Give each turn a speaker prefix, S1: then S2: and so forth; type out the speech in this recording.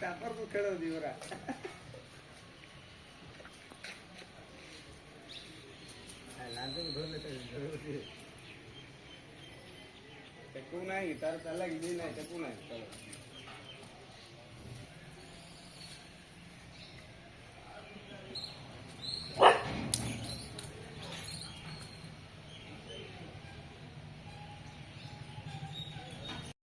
S1: त्यापर खेळ दिवरा चकू नाही तर त्याला गेली नाही चकू नाही